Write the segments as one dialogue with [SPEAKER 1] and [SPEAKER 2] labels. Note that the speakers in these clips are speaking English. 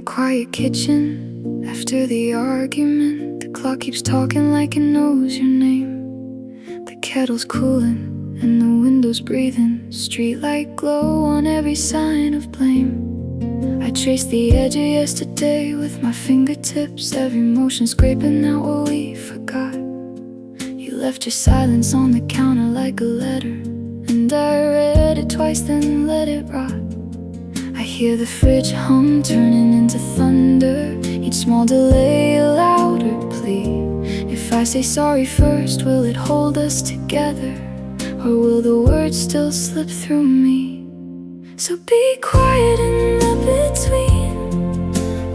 [SPEAKER 1] quiet kitchen after the argument. The clock keeps talking like it knows your name. The kettle's cooling and the window's breathing. Streetlight glow on every sign of blame. I trace the edge of yesterday with my fingertips. Every motion scraping out what we forgot. You left your silence on the counter like a letter, and I read it twice then let it rot. I hear the fridge hum turning into thunder. Each small delay a louder plea. If I say sorry first, will it hold us together? Or will the words still slip through me? So be quiet in the between,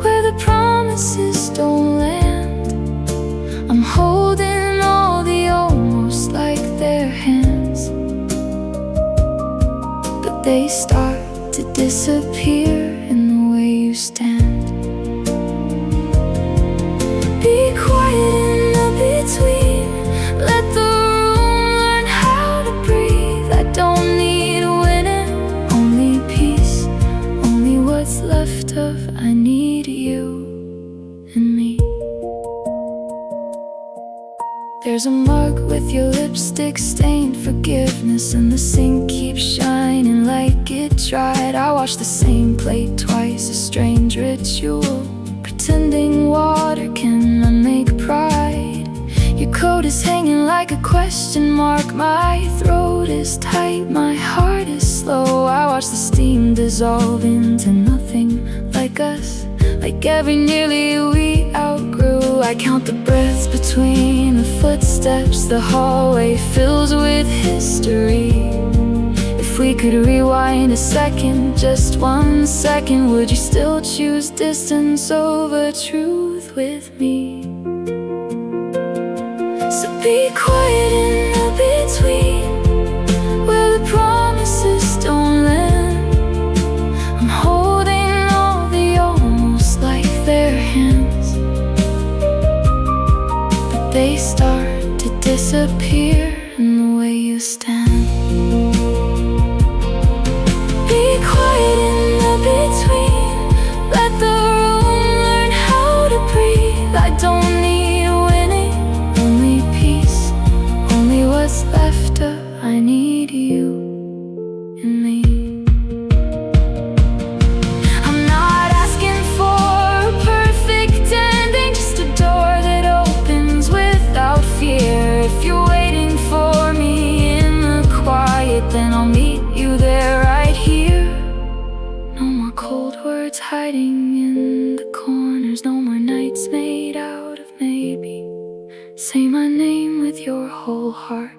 [SPEAKER 1] where the promises don't land. I'm holding all the almost like their hands, but they start to disappear in the way you stand. Be quiet in the between, let the room learn how to breathe. I don't need winning, only peace, only what's left of I need you and me. There's a mug with your lipstick stained forgiveness, and the sink keeps shining like it tried. I wash the same plate twice, a strange ritual, pretending water can unmake pride. Your coat is hanging like a question mark. My throat is tight, my heart is slow. I watch the steam dissolve into nothing like us, like every nearly we outgrew. I count the breaths between the footsteps. The hallway fills with history. If we could rewind a second, just 1 second, would you still choose distance over truth with me? So be quiet in the between, where the promises don't land. I'm holding all the almost like their hands, but they start to disappear in the way you stand. Be quiet in the between, let the room learn how to breathe. I don't need winning, only peace, only what's left of I need you and me. I'm not asking for a perfect ending, just a door that opens without fear. If you're waiting for me in the quiet, then I'll meet you there right here. No more cold words hiding in the corners, no more nights made out of maybe. Say my name with your whole heart,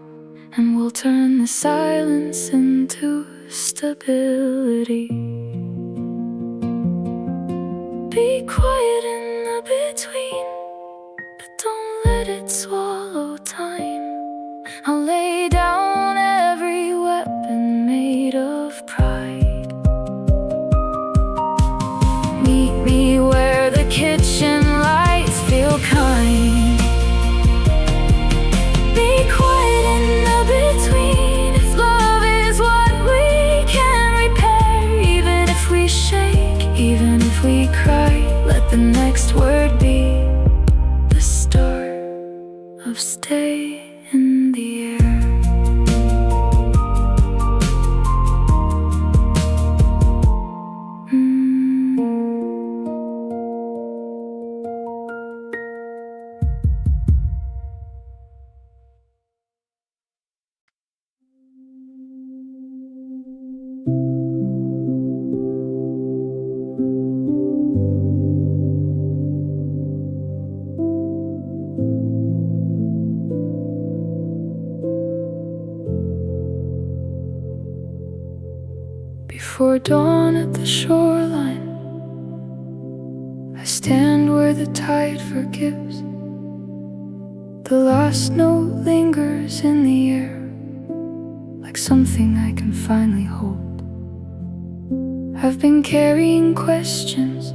[SPEAKER 1] and we'll turn the silence into stability. Be quiet in the between, but don't let it swallow time. I'll lay down every weapon made of pride. Meet me where the kitchen lights feel kind. Be quiet in the between, if love is what we can repair. Even if we shake, even if we cry, let the next word be the start of stay in the air. Before dawn at the shoreline, I stand where the tide forgives. The last note lingers in the air, like something I can finally hold. I've been carrying questions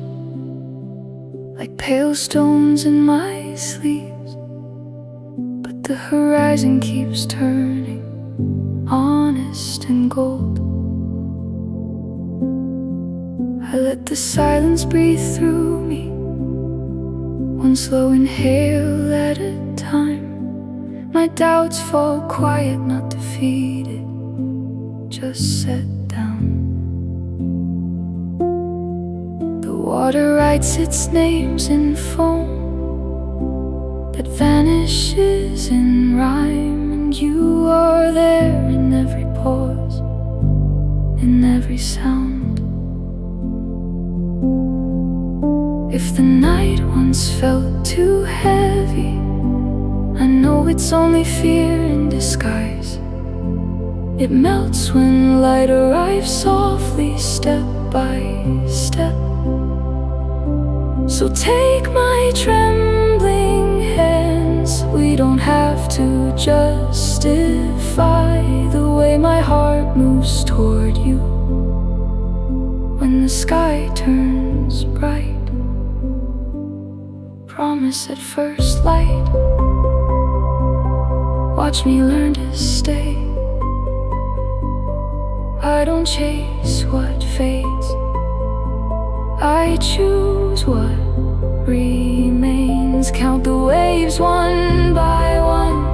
[SPEAKER 1] like pale stones in my sleeves, but the horizon keeps turning, honest and gold. I let the silence breathe through me, one slow inhale at a time. My doubts fall quiet, not defeated, just set down. The water writes its names in foam that vanishes in rhyme, and you are there in every pause, in every sound. If the night once felt too heavy, I know it's only fear in disguise. It melts when light arrives softly, step by step. So take my trembling hands. We don't have to justify the way my heart moves toward you when the sky turns bright. Promise at first light. Watch me learn to stay. I don't chase what fades, I choose what remains. Count the waves one by one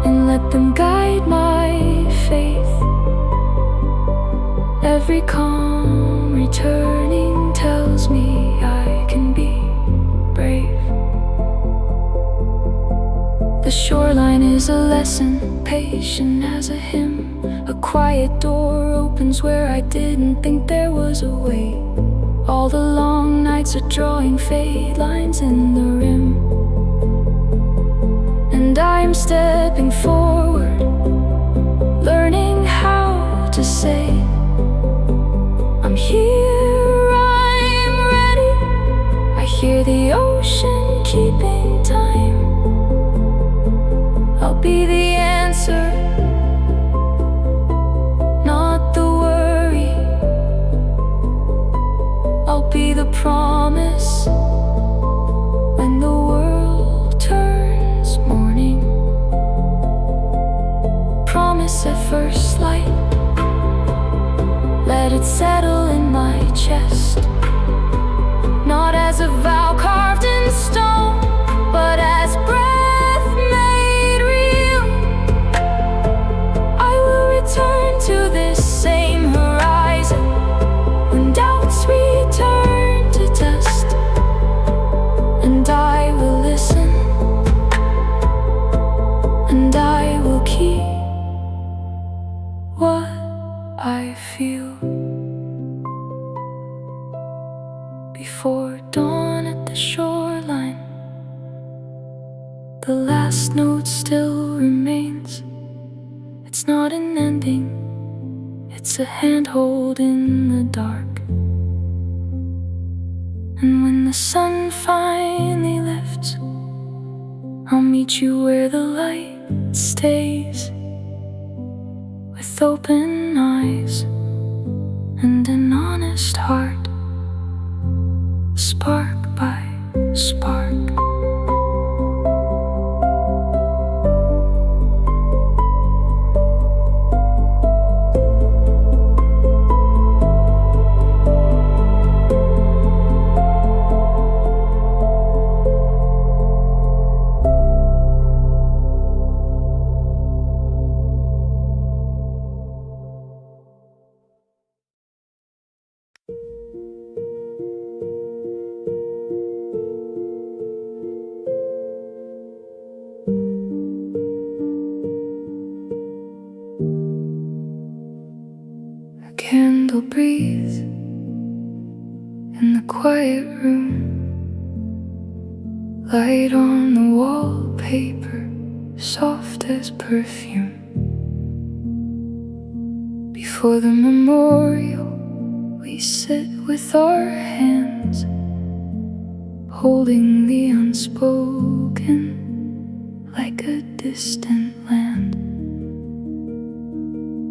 [SPEAKER 1] and let them guide my faith. Every calm returning tells me I can be brave. The shoreline is a lesson, patient as a hymn. A quiet door opens where I didn't think there was a way. All the long nights are drawing fade lines in the rim, and I'm stepping forward, learning how to say I'm here, I'm ready. I hear the ocean keeping time. I'll be the answer, not the worry. I'll be the promise when the world turns morning. Promise at first light. Let it settle in my chest, not as a vow carved in stone, but as breath made real. I will return to this same horizon when doubts return to dust, and I will listen, and I will keep what I feel. Before dawn at the shoreline, the last note still remains. It's not an ending, it's a handhold in the dark. And when the sun finally lifts, I'll meet you where the light stays, with open eyes and an honest heart, spark by spark. Candle breathes in the quiet room, light on the wallpaper, soft as perfume. Before the memorial, we sit with our hands, holding the unspoken like a distant land.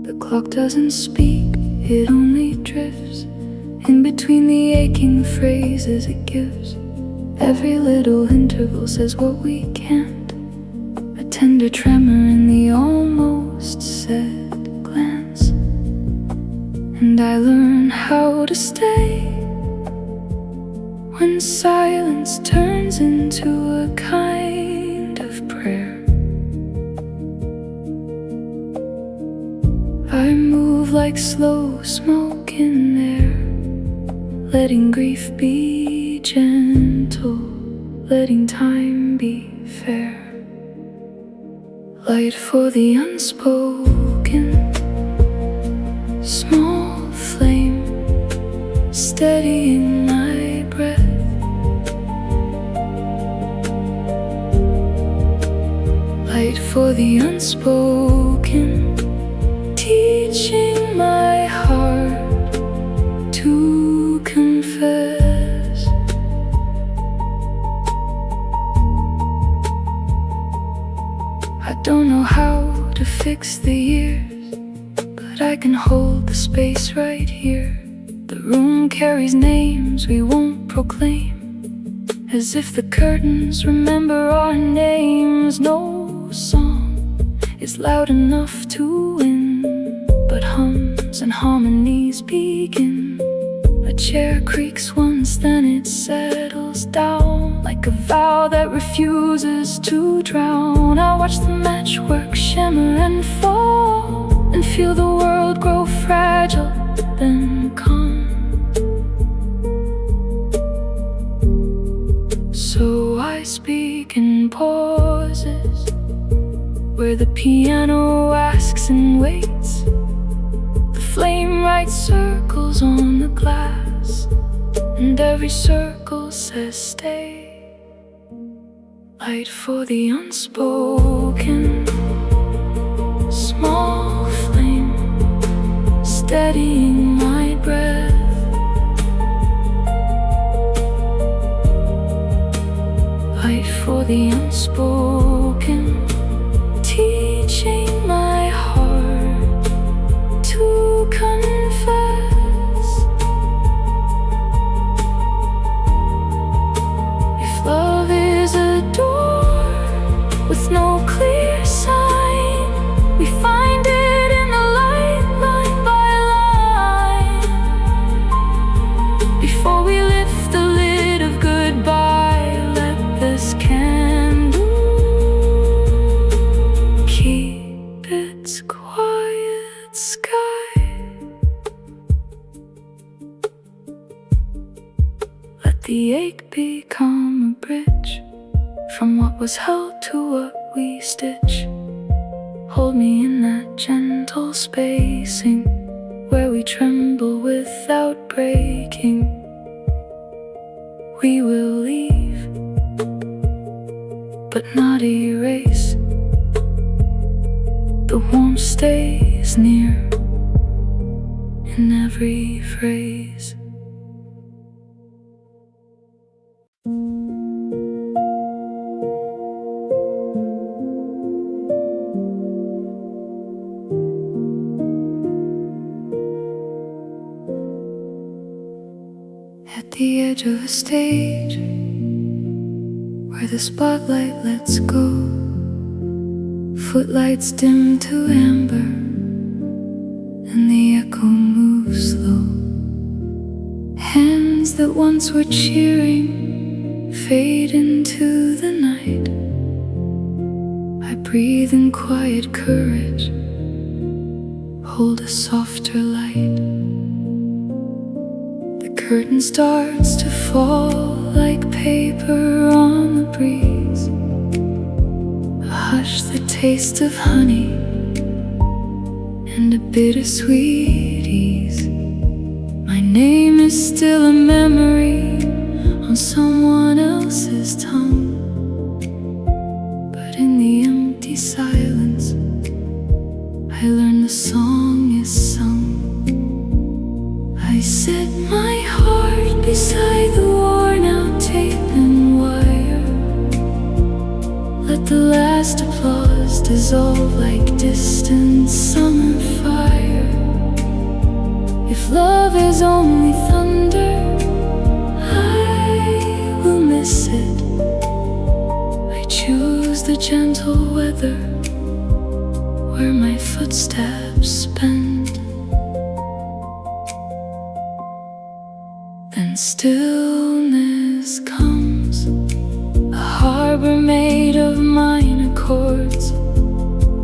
[SPEAKER 1] The clock doesn't speak, it only drifts in between the aching phrases it gives. Every little interval says what we can't, a tender tremor in the almost said glance. And And I learn how to stay when silence turns into a kind of prayer. I move like slow smoke in air, letting grief be gentle, letting time be fair. Light for the unspoken, small flame steadying my breath. Light for the unspoken, teaching my heart to confess. I don't know how to fix the years, but I can hold the space right here. The room carries names we won't proclaim, as if the curtains remember our names. No song is loud enough to win, but hums and harmonies begin. A chair creaks once, then it settles down, like a vow that refuses to drown. I watch the matchwork shimmer and fall, and feel the world grow fragile, then calm. So I speak in pauses, where the piano asks and waits. The flame writes circles on the glass, and every circle says stay. Light for the unspoken, small flame steadying my breath. Light for the unspoken, teaching my heart to confess. If love is a door with no clear sign, we find it in the light, line by line. Before we lift the lid of goodbye, let this candle keep its quiet sky. Let the ache become a bridge from what was held to what we stitch. Hold me in that gentle spacing, where we tremble without breaking. We will leave, but not erase. The warmth stays near in every phrase. At the edge of a stage, where the spotlight lets go, footlights dim to amber, and the echo moves slow. Hands that once were cheering fade into the night. I breathe in quiet courage, hold a softer light. The curtain starts to fall like paper on the breeze, a hush that tastes of honey and a bittersweet ease. My name is still a memory on someone else's tongue, but in the empty silence I learn the song is sung. I set my heart beside the worn out tape and wire. Let the last applause dissolve like distant summer fire. If love is only thunder, I will miss it. I choose the gentle weather where my footsteps bend. Then stillness comes, a harbor made of minor chords,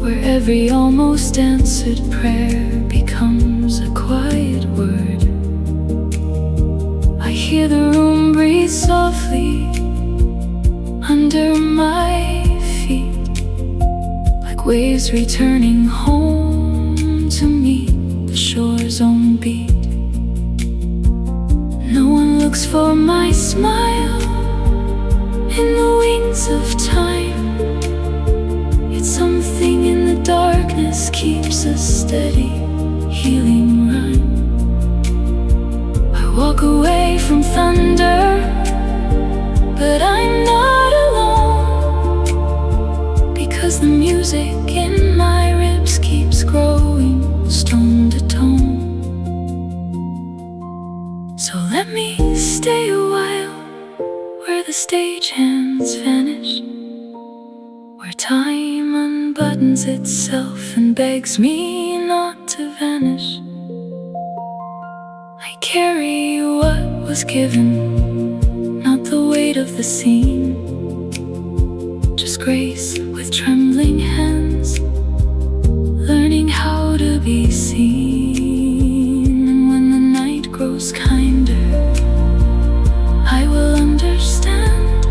[SPEAKER 1] where every almost answered prayer becomes a quiet word. I hear the room breathe softly under my feet, like waves returning home to meet the shore's own beat. No one looks for my smile in the wings of time, yet something in the darkness keeps a steady, healing rhyme. I walk away from thunder, but I'm not alone, because the music in my ribs keeps growing, stone to tone. So let me stay a while, where the stagehands vanish, where time unbuttons itself and begs me not to vanish. I carry what was given, not the weight of the scene, just grace with trembling hands, learning how to be seen. And when the night grows kinder, I will understand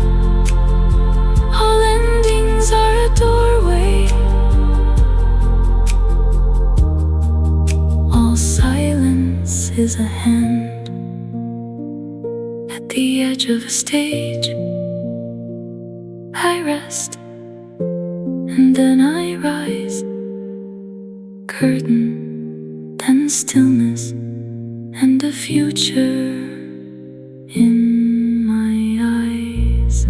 [SPEAKER 1] all endings are a doorway, all silence is a hand. At the edge of a stage, I rest, and then I rise. Curtain, then stillness, and a future in my eyes.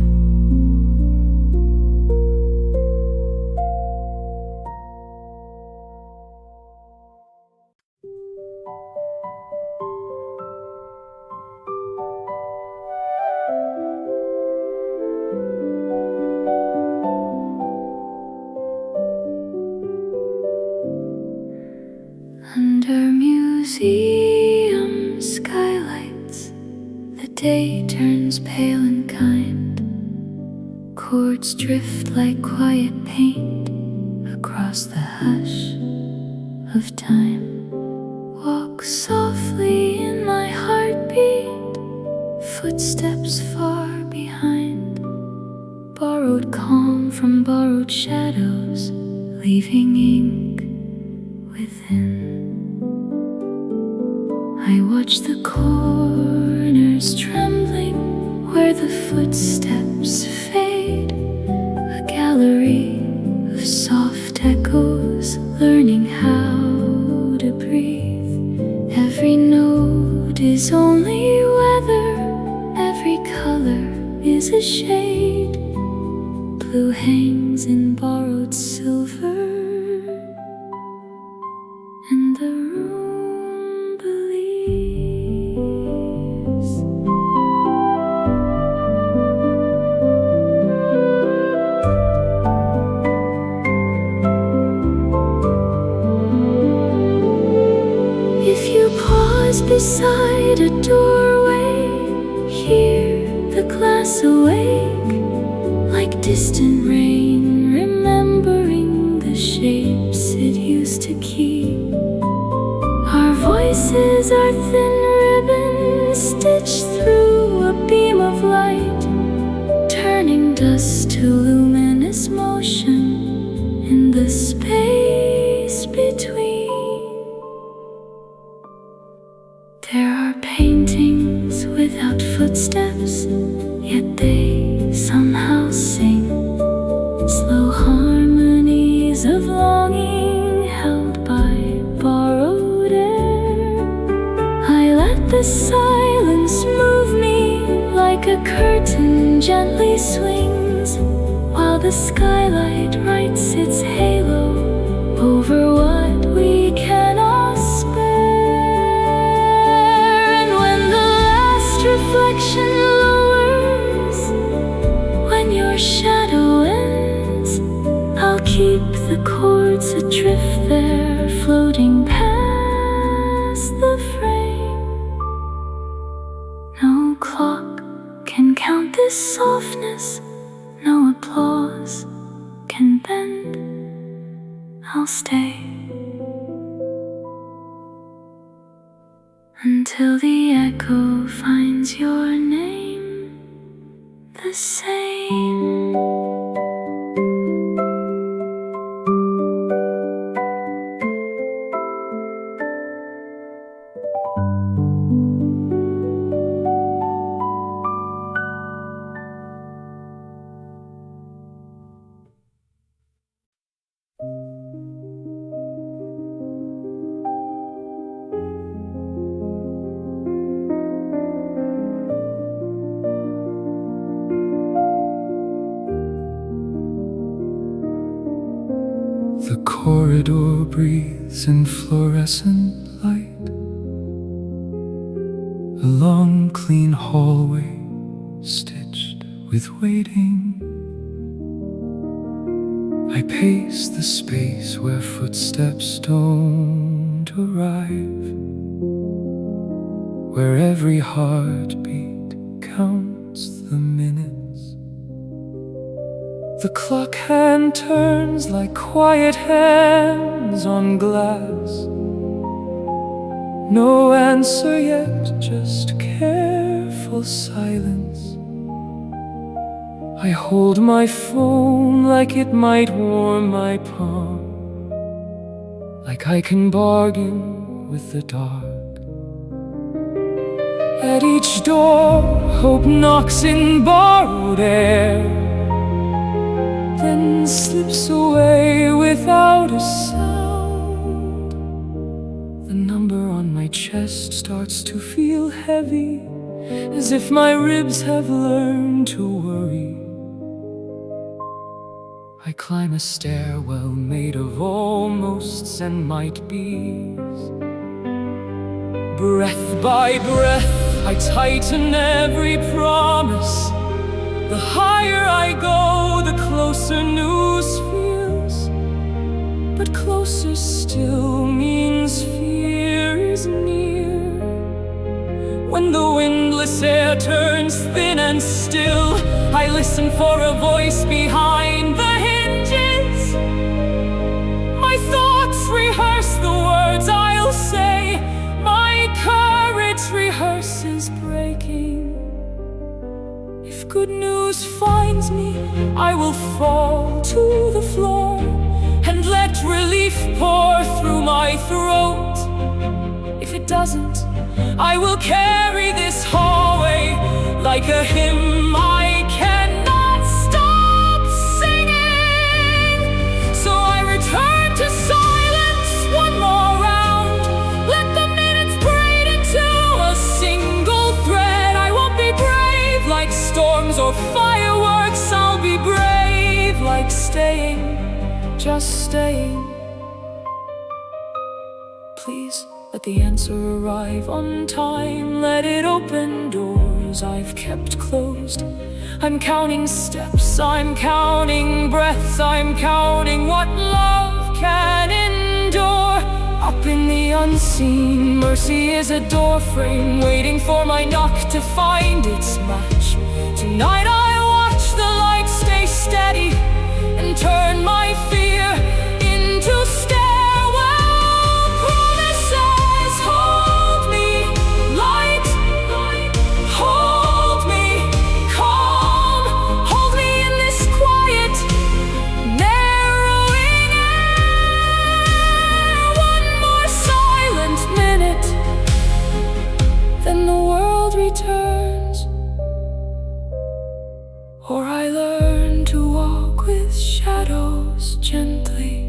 [SPEAKER 1] Under museum skylights, the day turns pale and kind. Chords drift like quiet paint across the hush of time. Walk softly in my heartbeat, footsteps far behind. Borrowed calm from borrowed shadows, leaving ink within. I watch the corners trembling where the footsteps fade, a gallery of soft echoes, learning how to breathe. Every note is only weather, every color is a shade. Blue hangs in borrowed silver, and the room believes. If you pause beside a doorway, hear the glass awake, like distant rain, remembering the shapes it used to keep. Our voices are thin ribbons stitched through a beam of light, turning dust to luminous motion in the space between. There are paintings without footsteps, yet they somehow sing slow harmonies of longing held by borrowed air. I let the silence move me like a curtain gently swings, while the skylight writes its halo over what we cannot spare. And when the last reflection lowers, when your shadow ends, I'll keep the chords adrift there, floating past the frame. No clock can count this softness, no applause can bend. I'll stay until the echo finds your name the same.
[SPEAKER 2] The corridor breathes in fluorescent light. A long, clean hallway stitched with waiting. I pace the space where footsteps don't arrive, where every heartbeat counts the minutes. The clock hand turns like quiet hands on glass. No answer yet, just careful silence. I hold my phone like it might warm my palm, like I can bargain with the dark. At each door, hope knocks in borrowed air, then slips away without a sound. The number on my chest starts to feel heavy, as if my ribs have learned to worry. I climb a stairwell made of almosts and might-be's. Breath by breath, I tighten every promise. The higher I go, the closer news feels. But closer still means fear is near. When the windless air turns thin and still, I listen for a voice behind the hinges. My thoughts rehearse the words I'll say. My courage rehearses breaking. If good news finds me, I will fall to the floor and let relief pour through my throat. If it doesn't, I will carry this hallway like a hymn I cannot stop singing. So I return to silence one more round. Let the minutes braid into a single thread. I won't be brave like storms or fireworks. I'll be brave like staying, just staying. Please let the answer arrive on time. Let it open doors I've kept closed. I'm counting steps, I'm counting breaths, I'm counting what love can endure. Up in the unseen, mercy is a doorframe waiting for my knock to find its match. Tonight I watch the light stay steady and turn my fear into stairwell promises. Hold me light, hold me calm, hold me in this quiet, narrowing air. One more silent minute, then the world returns. Or I learn to walk with shadows gently.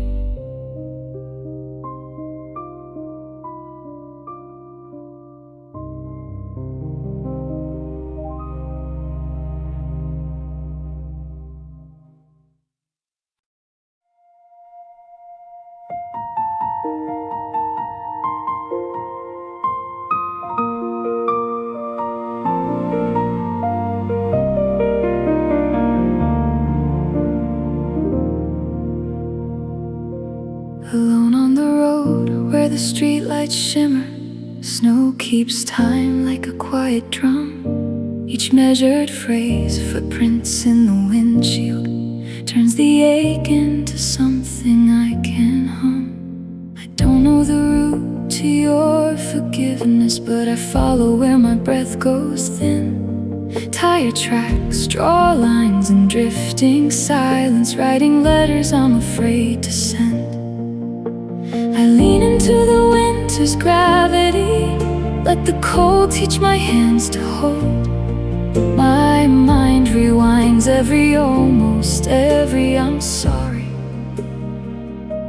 [SPEAKER 1] Alone on the road where the streetlights shimmer, snow keeps time like a quiet drum. Each measured phrase, footprints in the windshield, turns the ache into something I can hum. I don't know the route to your forgiveness, but I follow where my breath goes thin. Tire tracks, draw lines in drifting silence, writing letters I'm afraid to send. I lean into the winter's gravity, let the cold teach my hands to hold. My mind rewinds every almost, every I'm sorry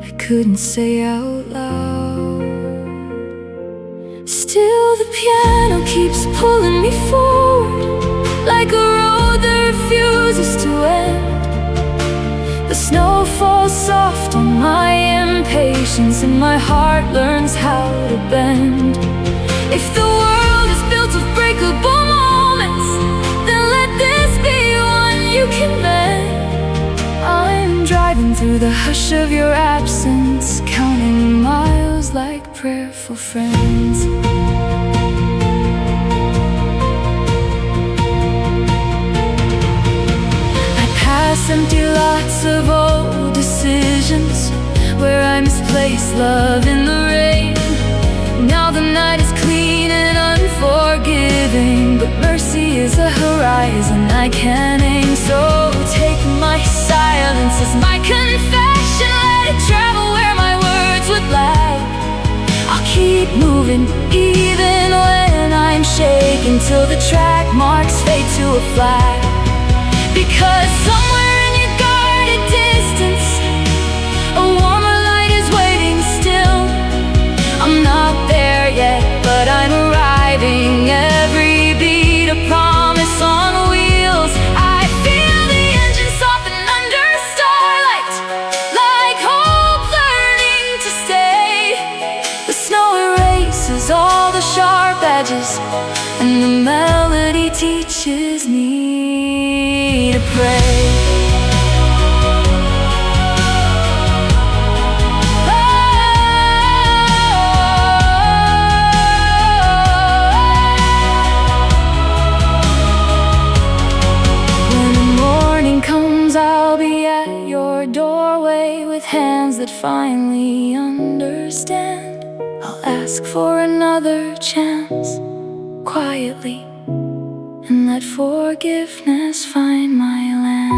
[SPEAKER 1] I couldn't say out loud. Still the piano keeps pulling me forward, like a road that refuses to end. The snow falls soft on my impatience, and my heart learns how to bend. If the world is built of breakable moments, then let this be one you can mend. I'm driving through the hush of your absence, counting miles like prayerful friends. Empty lots of old decisions where I misplaced love in the rain. Now the night is clean and unforgiving, but mercy is a horizon I can't aim. So take my silence as my confession, let it travel where my words would lag. I'll keep moving even when I'm shaking, till the track marks fade to a flag. Because somewhere a warmer light is waiting still. I'm not there yet, but I'm arriving. Every beat a promise on wheels. I feel the engine soften under starlight, like hope learning to stay. The snow erases all the sharp edges, and the melody teaches me to pray. I'll be at your doorway with hands that finally understand. I'll ask for another chance, quietly, and let forgiveness find my land.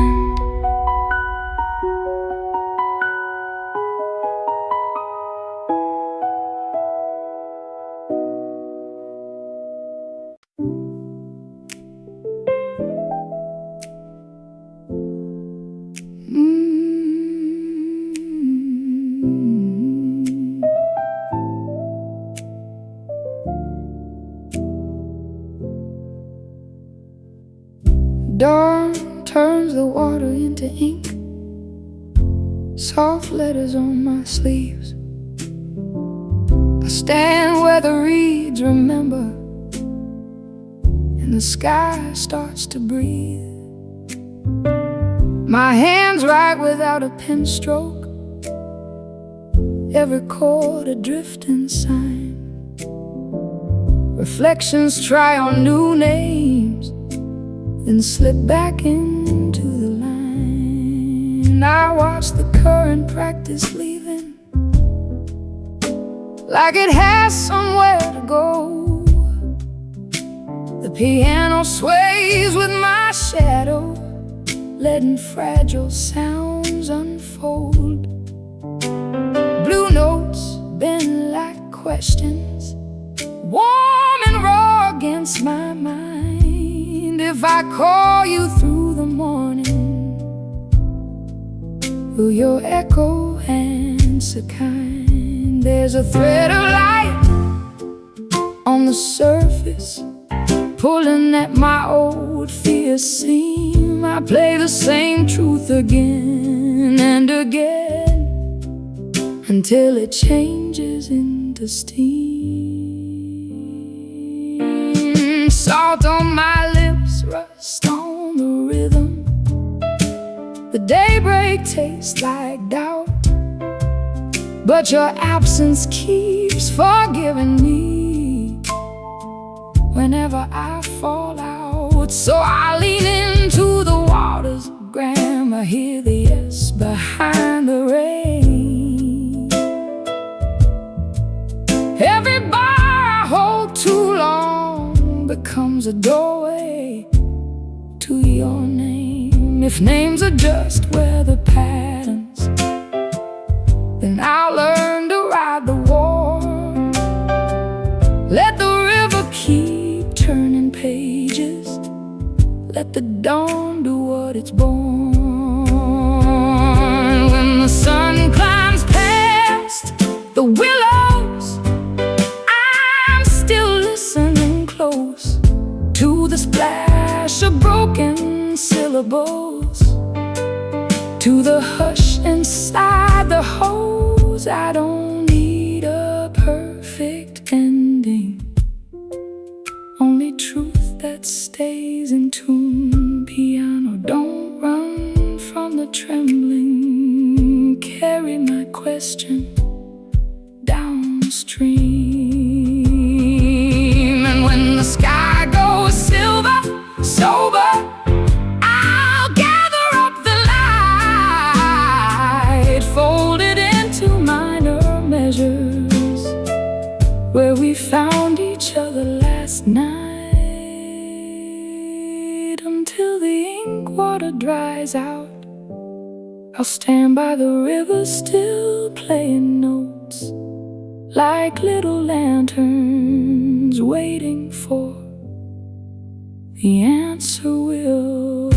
[SPEAKER 1] Dawn turns the water into ink, soft letters on my sleeves. I stand where the reeds remember, and the sky starts to breathe. My hands write without a pen stroke, every chord a drifting sign. Reflections try on new names, then slip back into the line. I watch the current practice leaving, like it has somewhere to go. The piano sways with my shadow, letting fragile sounds unfold. Blue notes bend like questions, warm and raw against my mind. If I call you through the morning, will your echo answer kind? There's a thread of light on the surface, pulling at my old fears seam. I play the same truth again and again, until it changes into steam. Salt on my lips, rust on the rhythm. The daybreak tastes like doubt, but your absence keeps forgiving me whenever I fall out. So I lean into the waters of Graham. I hear the yes behind the rain. Every bar I hold too long becomes a doorway to your name. If names are just weather patterns, then I'll learn to ride the warm. Let the river keep turning pages. Let the dawn do what it's born. When the sun climbs past the willows, I'm still listening close to the splash of broken syllables, to the hush inside the hose. I don't need a perfect ending, only truth that stays in tune. Piano, don't run from the trembling. Carry my question downstream. And when the sky goes silver, sober, I'll gather up the light, fold it into minor measures, where we found each other last night. Until the ink water dries out, I'll stand by the river still playing notes, like little lanterns waiting for the answer will.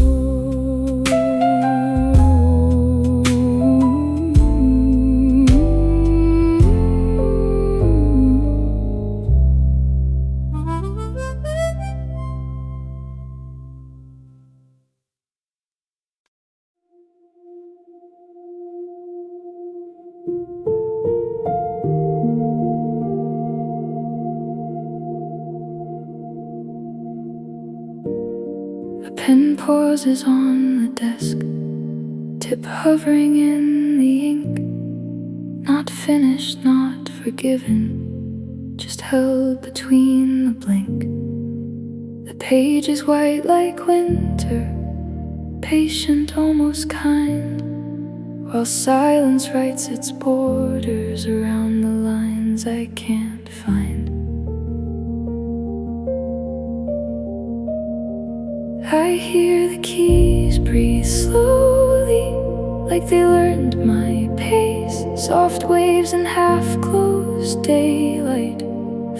[SPEAKER 1] Pen pauses on the desk, tip hovering in the ink. Not finished, not forgiven, just held between the blink. The page is white like winter, patient, almost kind, while silence writes its borders around the lines I can't find. I hear the keys breathe slowly, like they learned my pace. Soft waves and half-closed daylight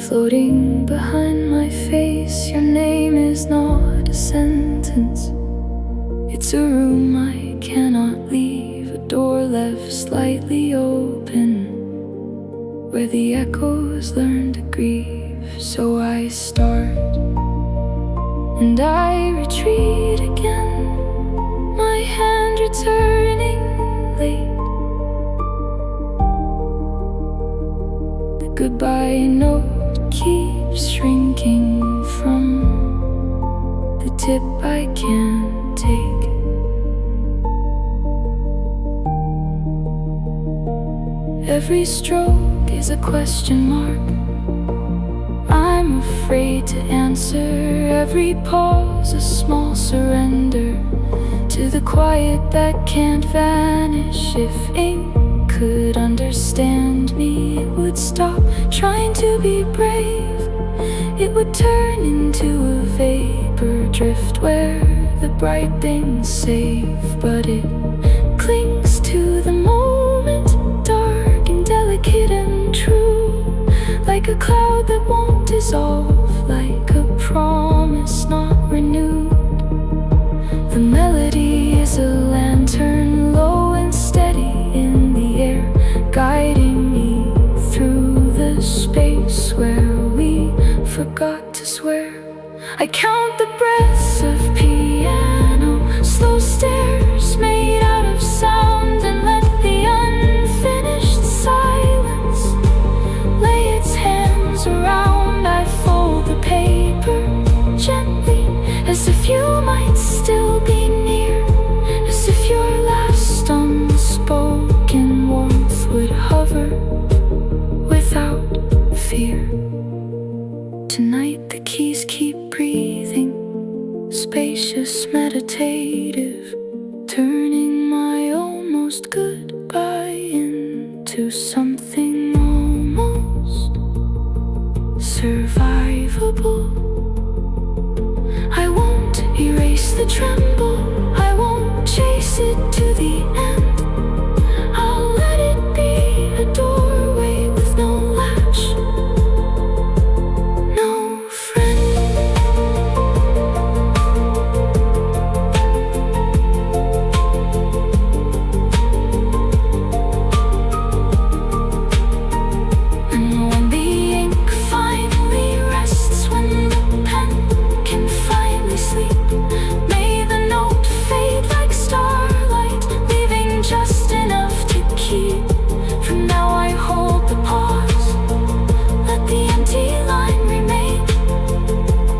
[SPEAKER 1] floating behind my face. Your name is not a sentence, it's a room I cannot leave, a door left slightly open, where the echoes learn to grieve. So I start and I retreat again, my hand returning late. The goodbye note keeps shrinking from the tip I can't take. Every stroke is a question mark I'm afraid to answer. Every pause a small surrender to the quiet that can't vanish. If ink could understand me, it would stop trying to be brave. It would turn into a vapor drift where the bright things save. But it clings to the moment, dark and delicate and true, like a cloud that won't dissolve, like a promise not renewed. The melody is a lantern, low and steady in the air, guiding me through the space where we forgot to swear. I count the breaths of piano, slow stairs made out of sound, and let the unfinished silence lay its hands around. I fold the paper gently, as if you might still be near, as if your last unspoken warmth would hover without fear. Tonight the keys keep breathing spacious, meditative, turning my almost goodbye into something almost survivable. I won't erase the tremble, I won't chase it to the end. I'll let it be a doorway with no latch, no friend. And when the ink finally rests, when the pen can finally sleep, may the note fade like starlight, leaving just enough to keep. From now I hold the pause, let the empty line remain,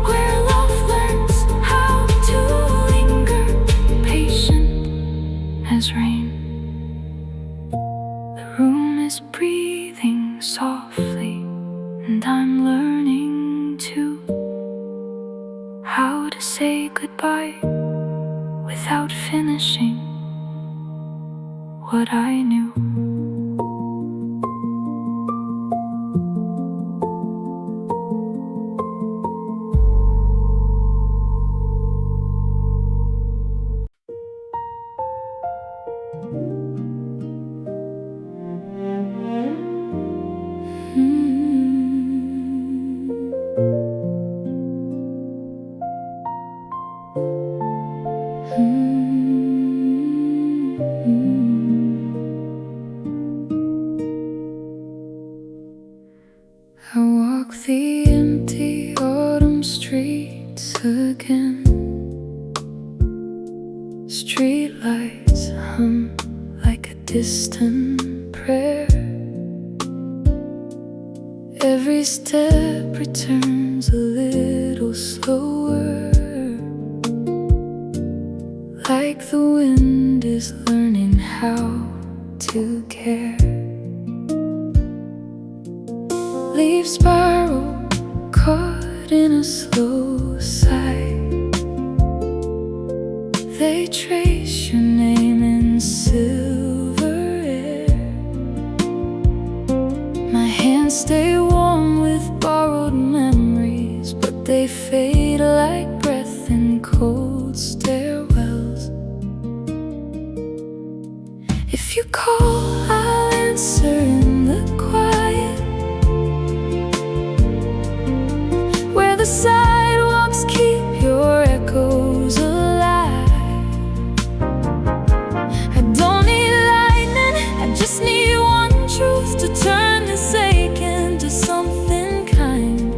[SPEAKER 1] where love learns how to linger, patient as rain. The room is breathing softly, and I'm learning to how to say goodbye without finishing what I knew. I walk the empty autumn streets again. Streetlights hum like a distant prayer. Every step returns a little slower, like the wind is learning how to care. Leaves spiral, caught in a slow sigh. They trace your name in silver air. My hands stay warm with borrowed memories, but they fade like breath in cold stairwells. If you call, I'll answer in the quiet, where the sidewalks keep your echoes alive. I don't need lightning, I just need one truth to turn this ache into something kind.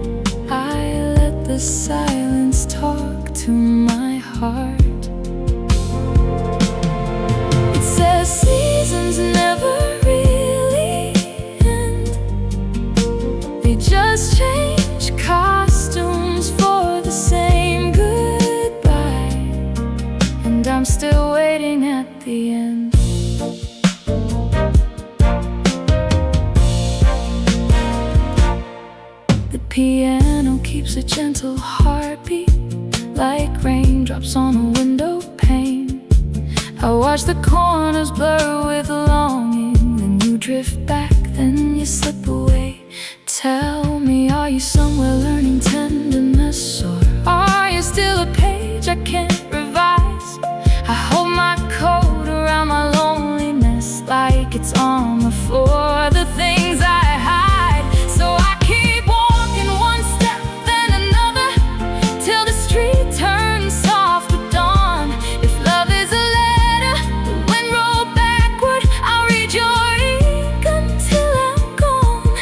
[SPEAKER 1] I let the silence talk to my heart. It says seasons never really end, they just change costumes for the same goodbye, and I'm still waiting at the end. The piano keeps a gentle heartbeat, like raindrops on a window pane. I watch the corners blur with longing, then you drift back, then you slip away. Tell me, are you somewhere learning tenderness, or are you still a page I can't revise? I hold my coat around my loneliness like it's armor for the things I hide. So I keep walking one step, then another, till the street turns soft with dawn. If love is a letter, the wind roll backward, I'll read your ink until I'm gone.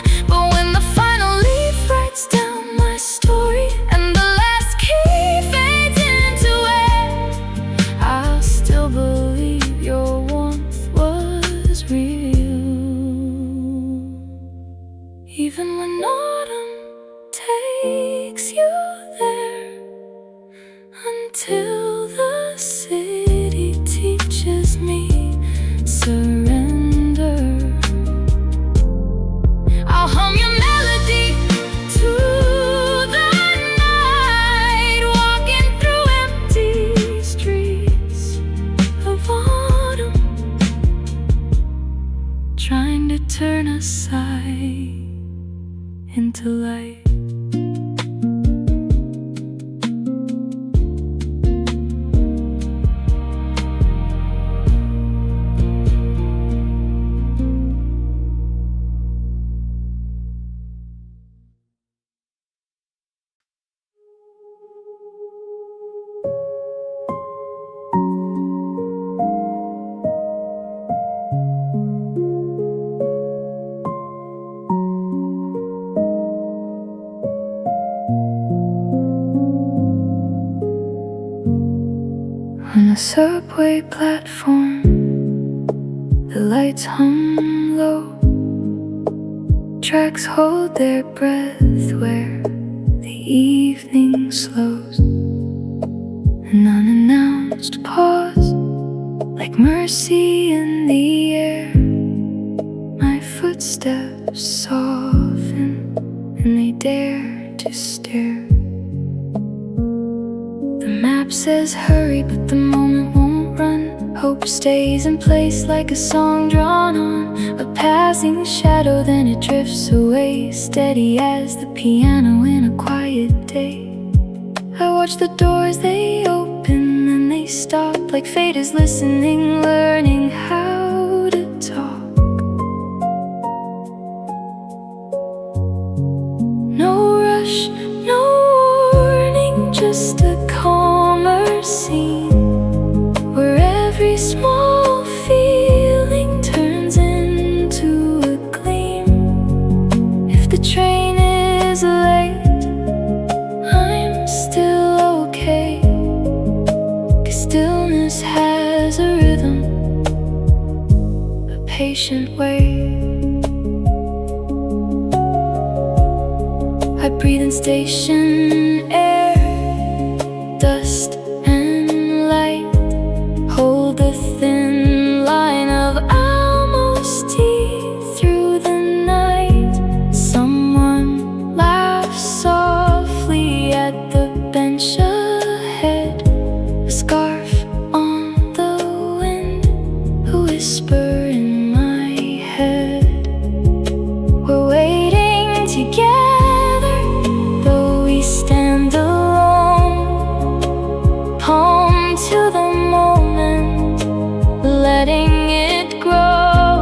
[SPEAKER 1] On a subway platform, the lights hum low. Tracks hold their breath where the evening slows. An unannounced pause, like mercy in the air. My footsteps soften and they dare to stare. The map says hurry, but the moment won't run. Hope stays in place like a song drawn on a passing shadow, then it drifts away, steady as the piano in a quiet day. I watch the doors, they open and they stop, like fate is listening, learning how to talk. No rush, no warning, just a calmer scene where every small feeling turns into a gleam. If the train is late, I'm still okay, 'cause stillness has a rhythm, a patient way. I breathe in station air, dust and light. Hold the thin line of almost-tea through the night. Someone laughs softly at the bench ahead. A scarf on the wind, a whisper in my head. We're waiting together, though we stand alone. Palm to the moment, letting it grow.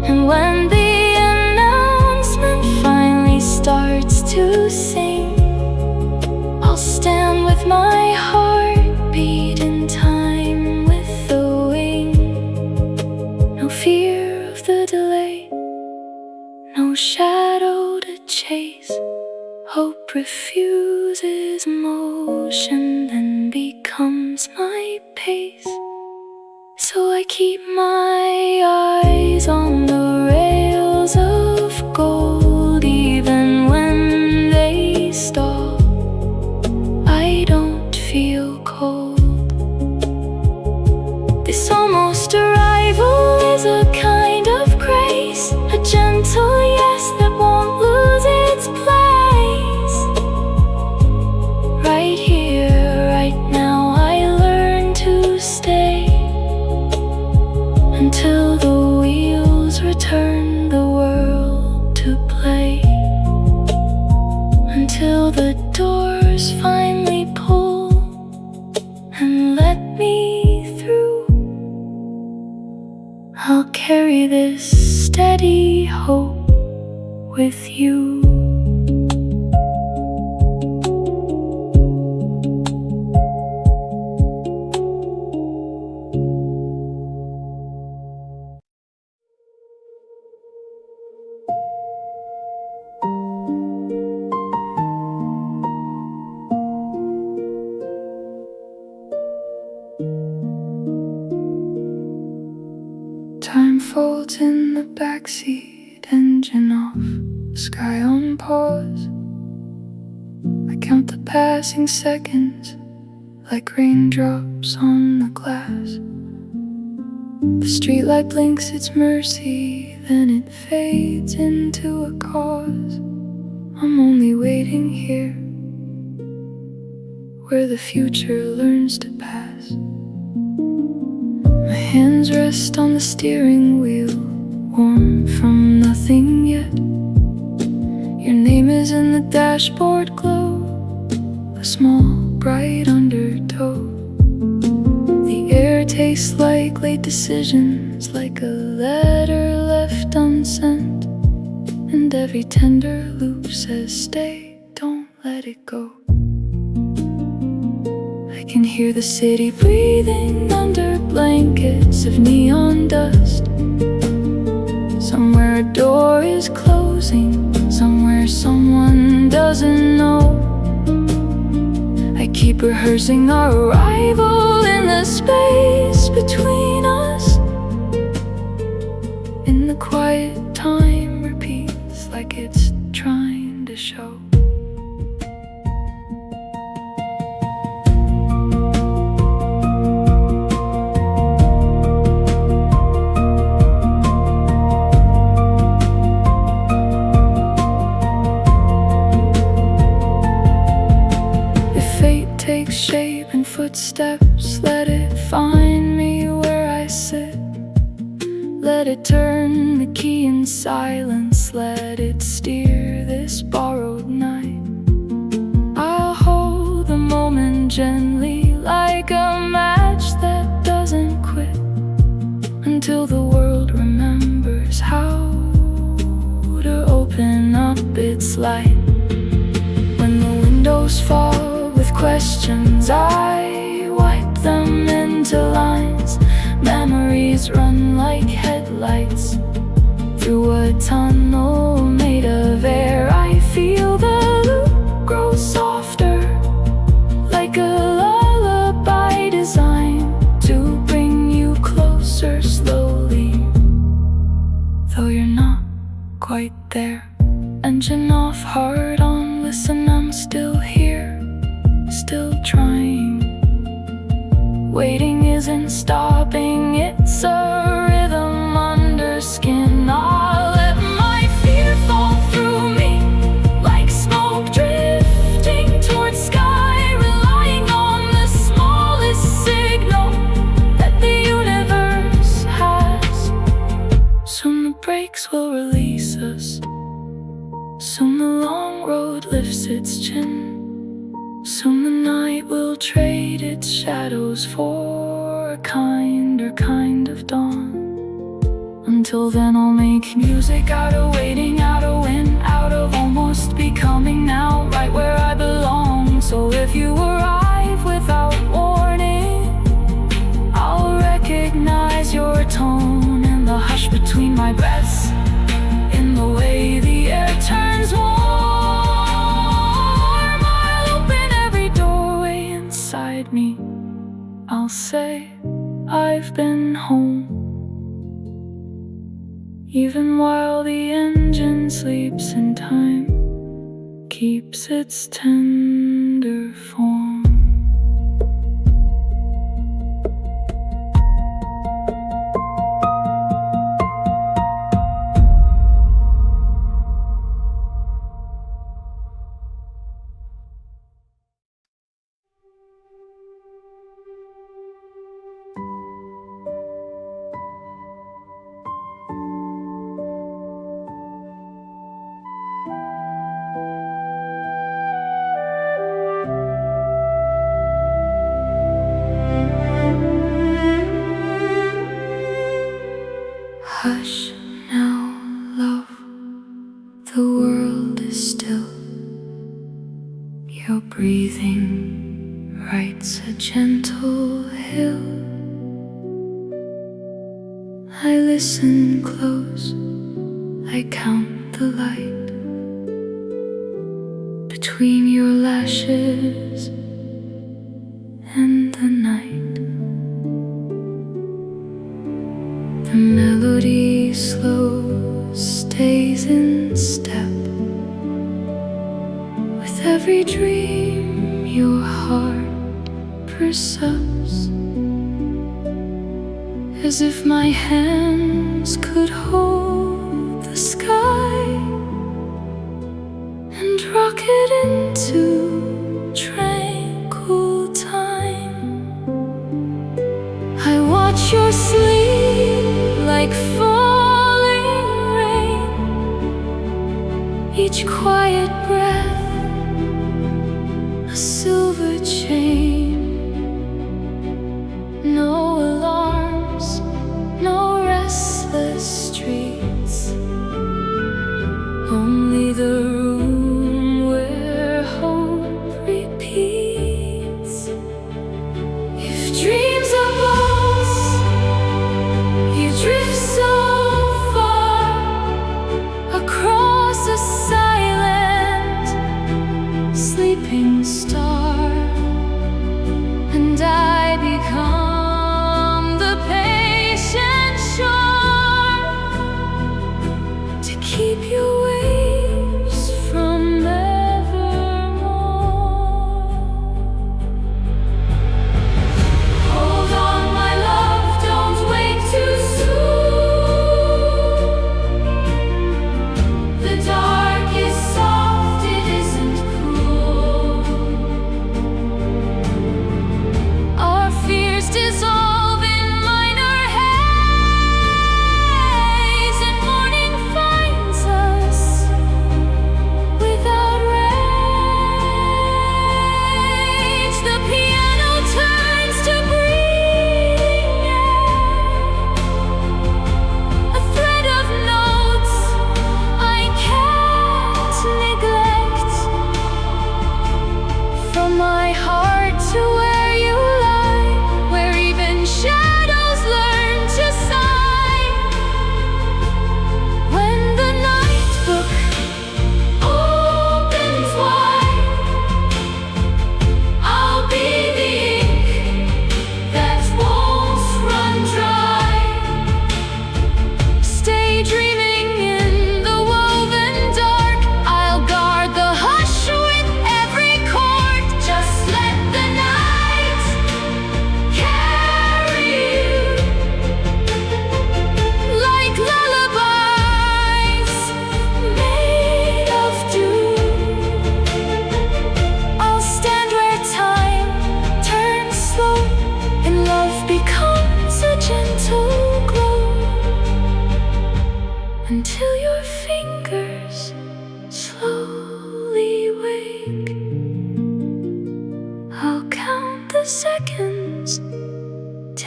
[SPEAKER 1] And when the announcement finally starts to sing, I'll stand with my heartbeat in time with the wind. No fear of the delay, no shadow to chase. Hope refuses motion, then becomes my pace. So I keep my eyes on the rails of gold, even when they stall. I don't feel cold. This almost arrival is a kind of grace, a gentle yes that won't lose its place. Right here, right now, I learn to stay until the wheels return the world to play. Until the doors finally pull and let me through. I'll carry this steady hope with you. Time folds in the backseat, engine off, sky on pause. I count the passing seconds like raindrops on the glass. The streetlight blinks its mercy, then it fades into a cause. I'm only waiting here, where the future learns to pass. My hands rest on the steering wheel, warm from nothing yet. Your name is in the dashboard glow, a small bright undertow. The air tastes like late decisions, like a letter left unsent. And every tender loop says stay, don't let it go. I can hear the city breathing under blankets of neon dust. Somewhere a door is closing, somewhere someone doesn't know. I keep rehearsing our arrival footsteps, let it find me where I sit. Let it turn the key in silence, let it steer this borrowed night. I'll hold the moment gently like a match that doesn't quit, until the world remembers how to open up its light. When the windows fall with questions, I wipe them into lines. Memories run like headlights through a tunnel made of air. I feel the loop grow softer, like a lullaby designed to bring you closer slowly, though you're not quite there. Engine off, heart on, listen, I'm still here, still trying. Waiting isn't stopping, it's a rhythm under skin. I'll let my fear fall through me like smoke drifting towards sky, relying on the smallest signal that the universe has. Soon the brakes will release us, soon the long road lifts its chin. Soon the night will trade its shadows for a kinder kind of dawn. Until then I'll make music out of waiting, out of when, out of almost becoming now, right where I belong. So if you arrive without warning, I'll recognize your tone in the hush between my breaths, in the way the air turns warm. Me, I'll say I've been home, even while the engine sleeps and time keeps its tender form. Hush now, love, the world is still. Your breathing writes a gentle hill. I listen close, I count the light between your lashes and the night. The melody slow stays in step with every dream your heart pursues, as if my hands could hold the sky and rock it into tranquil time. I watch your sleep like falling rain, each quiet breath a silver chain. No alarms, no restless streets, only the room where hope repeats. If dreams are lost, you drift so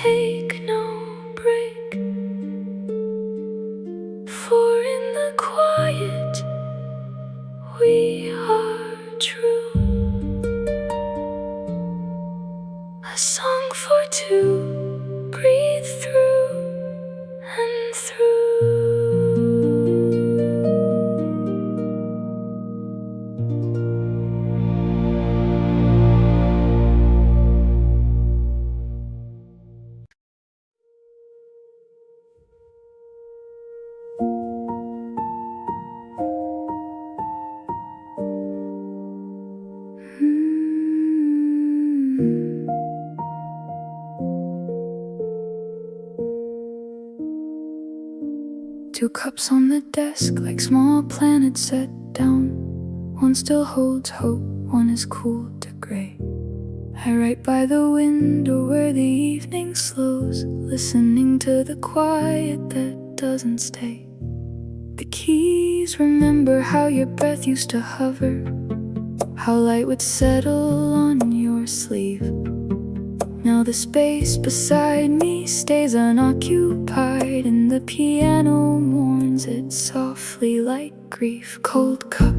[SPEAKER 1] take no break, for in the quiet we are true. A song for two, breathe through and through. Two cups on the desk like small planets set down. One still holds hope, one is cooled to grey. I write by the window where the evening slows, listening to the quiet that doesn't stay. The keys remember how your breath used to hover, how light would settle on your sleeve. Now the space beside me stays unoccupied, and the piano mourns it softly like grief. Cold cup,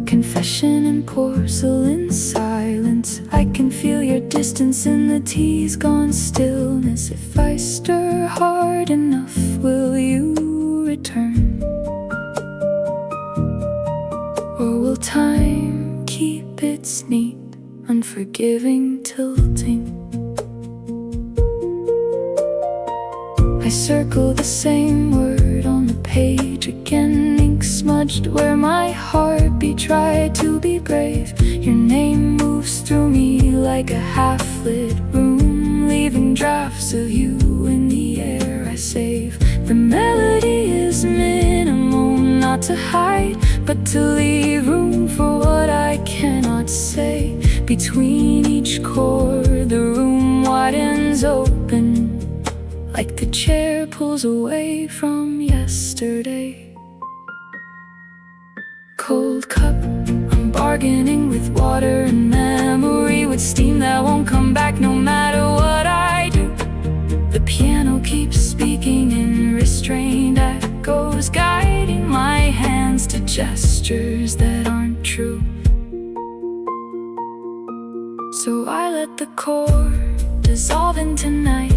[SPEAKER 1] confession and porcelain silence. I can feel your distance in the tea's gone stillness. If I stir hard enough, will you return? Or will time keep its neat, unforgiving tilting? I circle the same word on the page again, ink smudged where my heartbeat tried to be brave. Your name moves through me like a half-lit room, leaving drafts of you in the air I save. The melody is minimal, not to hide, but to leave room for what I cannot say. Between each chord, the room widens open, like the chair pulls away from yesterday. Cold cup, I'm bargaining with water and memory, with steam that won't come back no matter what I do. The piano keeps speaking in restrained echoes, guiding my hands to gestures that aren't true. So I let the chord dissolve into night,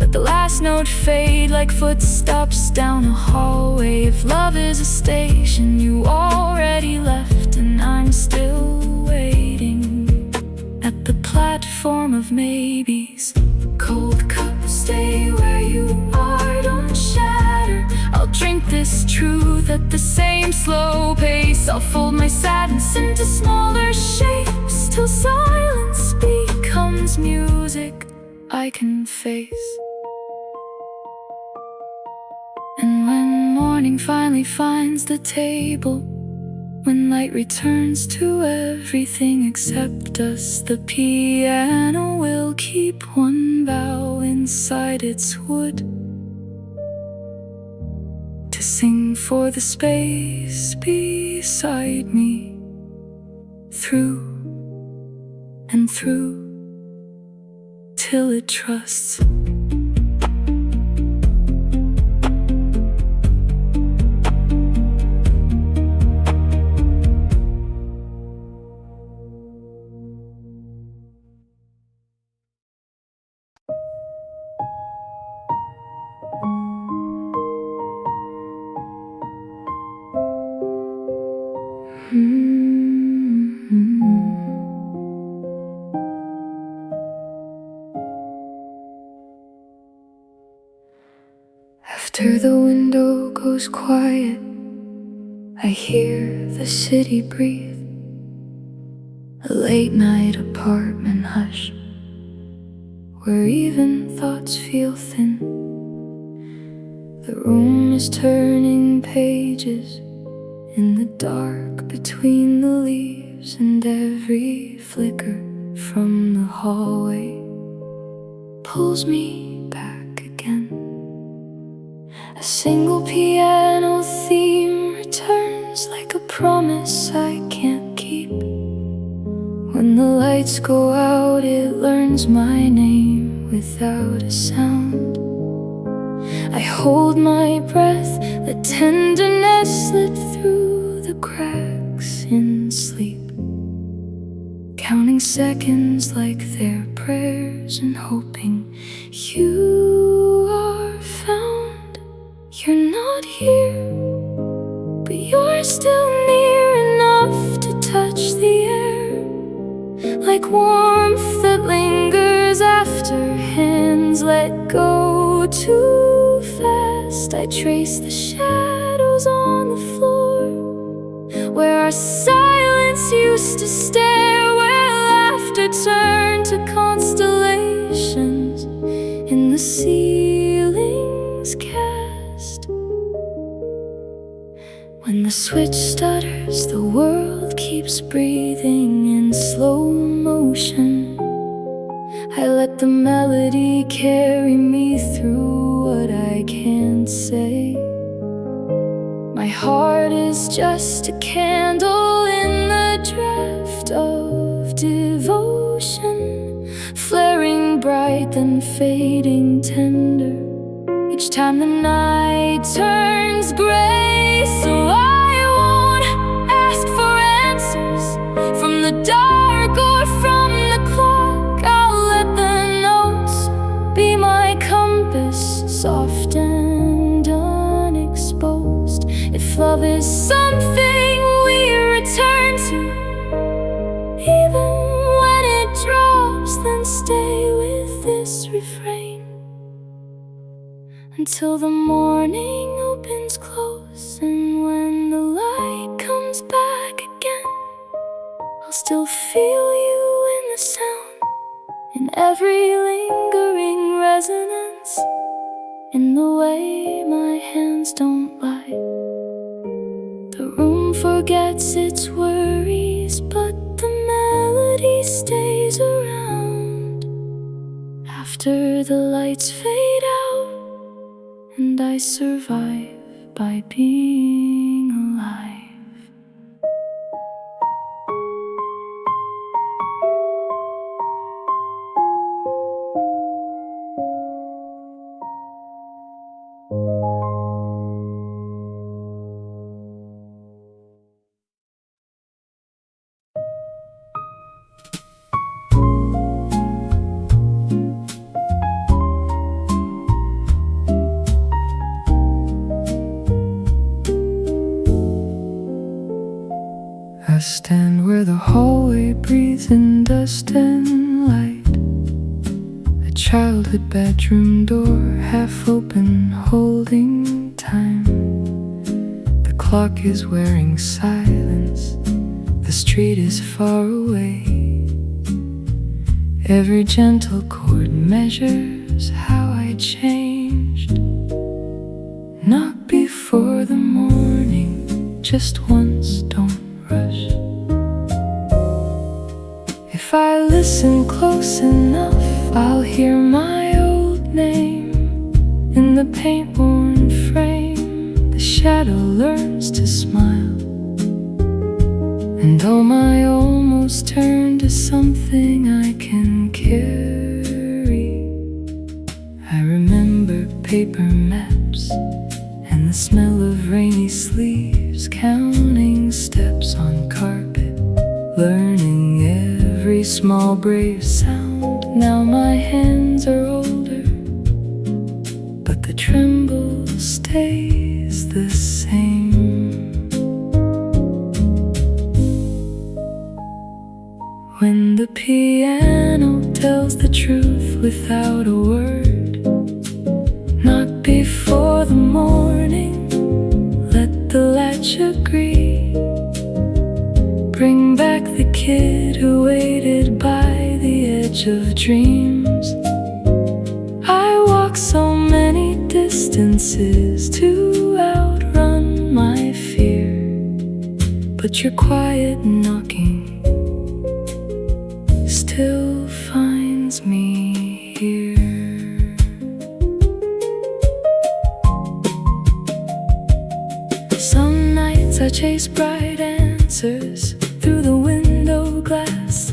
[SPEAKER 1] let the last note fade like footsteps down a hallway. If love is a station, you already left, and I'm still waiting at the platform of maybes. Cold cup, stay where you are, don't shatter. I'll drink this truth at the same slow pace. I'll fold my sadness into smaller shapes, till silence becomes music I can face. And when morning finally finds the table, when light returns to everything except us, the piano will keep one vow inside its wood, to sing for the space beside me, through and through, till it trusts. After the window goes quiet, I hear the city breathe. A late night apartment hush, where even thoughts feel thin. The room is turning pages in the dark between the leaves, and every flicker from the hallway pulls me back again. A single piano theme returns like a promise I can't keep. When the lights go out, it learns my name without a sound. I hold my breath, let tenderness slip through the cracks in sleep, counting seconds like they're prayers and hoping you are found. You're not here, but you're still near enough to touch the air, like warmth that lingers after hands let go too fast. I trace the shadows on the floor where our silence used to stare, where laughter turned to constellations in the ceiling's cast. When the switch stutters, the world keeps breathing in slow motion. I let the melody carry me through what I can't say. My heart is just a candle in the draft of devotion, flaring bright then fading tender each time the night turns gray. So I won't ask for answers from the dark or from the clock. I'll let the notes be my compass, soft and unexposed. If love is something we return to, even when it drops, then stay with this refrain until the morning opens close. And when the light comes back again, I'll still feel you in the sound, in every lingering resonance, in the way my hands don't lie. The room forgets its worries, but the melody stays around after the lights fade out, and I survive by being alive. I stand where the hallway breathes in dust and light, a childhood bedroom door half open, holding time. The clock is wearing silence, the street is far away. Every gentle chord measures how I changed. Not before the morning, just once, don't rush. If I listen close enough, I'll hear my old name in the paint-worn frame. The shadow learns to smile, and all my almost turn to something I can carry. I remember paper maps and the smell of rainy sleeves, counting steps on carpet, learning every small brave sound. Now my hands are older, but the tremble stays the same. When the piano tells the truth without a word, not before the morning, let the latch agree. Bring back the kid who waited by the edge of dreams. I walk so many distances to outrun my fear, but your quiet knocking still finds me here. Some nights I chase bright answers through the window glass.